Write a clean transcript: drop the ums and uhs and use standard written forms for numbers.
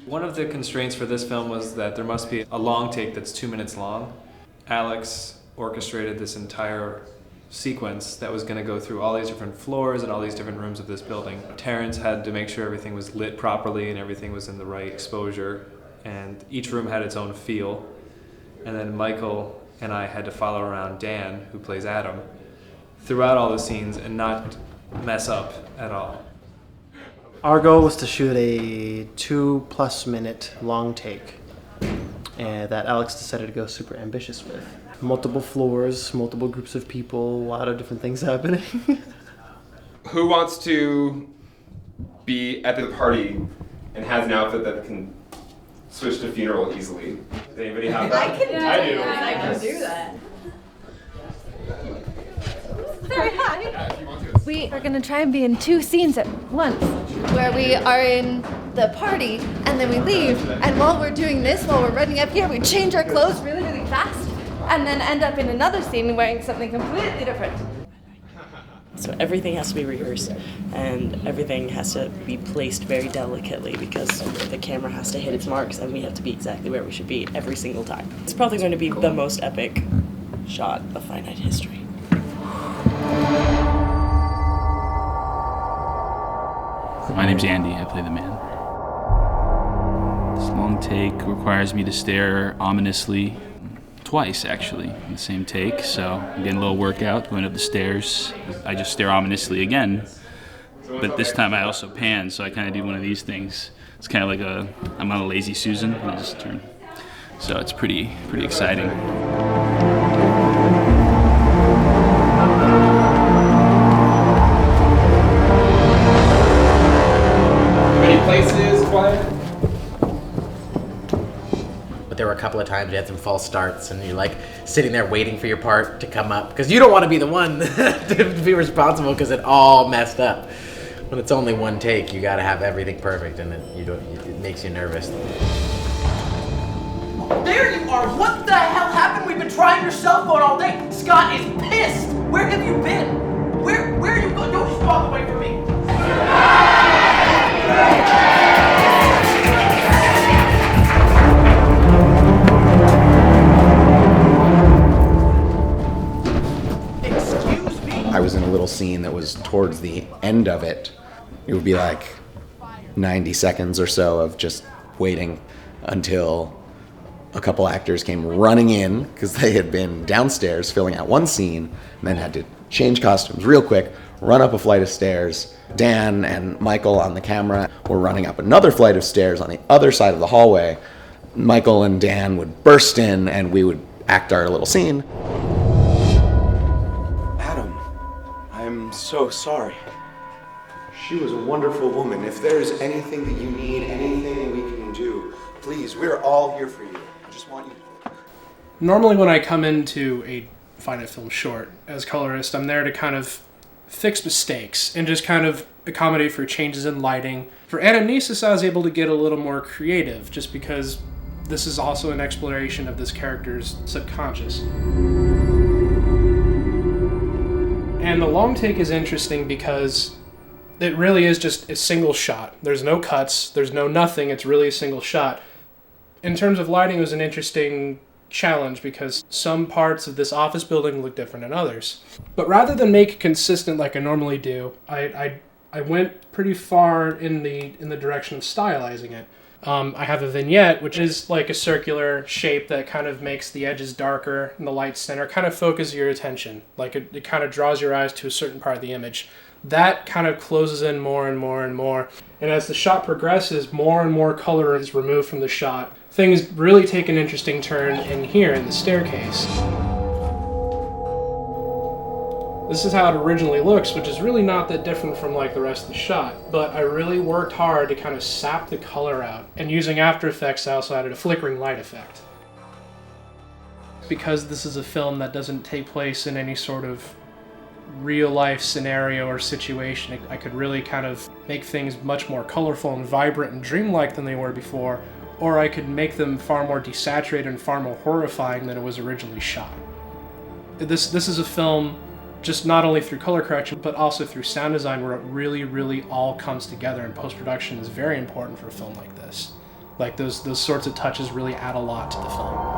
One of the constraints for this film was that there must be a long take that's 2 minutes long. Alex orchestrated this entire sequence that was going to go through all these different floors and all these different rooms of this building. Terrence had to make sure everything was lit properly and everything was in the right exposure, and each room had its own feel. And then Michael and I had to follow around Dan, who plays Adam, throughout all the scenes and not mess up at all. Our goal was to shoot a 2+ minute long take, and that Alex decided to go super ambitious with. Multiple floors, multiple groups of people, a lot of different things happening. Who wants to be at the party and has an outfit that can switch to funeral easily? Does anybody have that? I can do I do. that. I can do that. Very high. We are going to try and be in 2 scenes at once, where we are in the party and then we leave, and while we're doing this, while we're running up here, we change our clothes really, really fast, and then end up in another scene wearing something completely different. So everything has to be rehearsed, and everything has to be placed very delicately because the camera has to hit its marks, and we have to be exactly where we should be every single time. It's probably going to be the most epic shot of Finite history. My name's Andy, I play the man. This long take requires me to stare ominously, twice actually, in the same take, so I'm getting a little workout going up the stairs. I just stare ominously again, but this time I also pan, so I kind of do one of these things. It's kind of like I'm on a lazy Susan, and I just turn. So it's pretty exciting. Places, quiet. But there were a couple of times you had some false starts and you're like sitting there waiting for your part to come up because you don't want to be the one to be responsible because it all messed up. When it's only one take, you got to have everything perfect, and it makes you nervous. There you are! What the hell happened? We've been trying your cell phone all day. Scott is pissed. Where have you been? Where are you going? Don't just walk away from me. Excuse me? I was in a little scene that was towards the end of it. It would be like 90 seconds or so of just waiting until a couple actors came running in because they had been downstairs filling out one scene and then had to change costumes real quick, run up a flight of stairs. Dan and Michael on the camera were running up another flight of stairs on the other side of the hallway. Michael and Dan would burst in and we would act our little scene. Adam, I'm so sorry. She was a wonderful woman. If there's anything that you need, anything we can do, please, we're all here for you. I just want you to... Normally when I come into a Finite film short as colorist, I'm there to kind of fix mistakes and just kind of accommodate for changes in lighting. For Anamnesis, I was able to get a little more creative just because this is also an exploration of this character's subconscious. And the long take is interesting because it really is just a single shot. There's no cuts, there's no nothing, it's really a single shot. In terms of lighting, it was an interesting challenge because some parts of this office building look different than others. But rather than make it consistent like I normally do, I went pretty far in the direction of stylizing it. I have a vignette, which is like a circular shape that kind of makes the edges darker and the light center kind of focus your attention. Like it kind of draws your eyes to a certain part of the image. That kind of closes in more and more and more. And as the shot progresses, more and more color is removed from the shot. Things really take an interesting turn in here in the staircase. This is how it originally looks, which is really not that different from like the rest of the shot, but I really worked hard to kind of sap the color out. And using After Effects, I also added a flickering light effect. Because this is a film that doesn't take place in any sort of real-life scenario or situation, I could really kind of make things much more colorful and vibrant and dreamlike than they were before, or I could make them far more desaturated and far more horrifying than it was originally shot. This is a film just not only through color correction, but also through sound design, where it really, really all comes together, and post-production is very important for a film like this. Like those sorts of touches really add a lot to the film.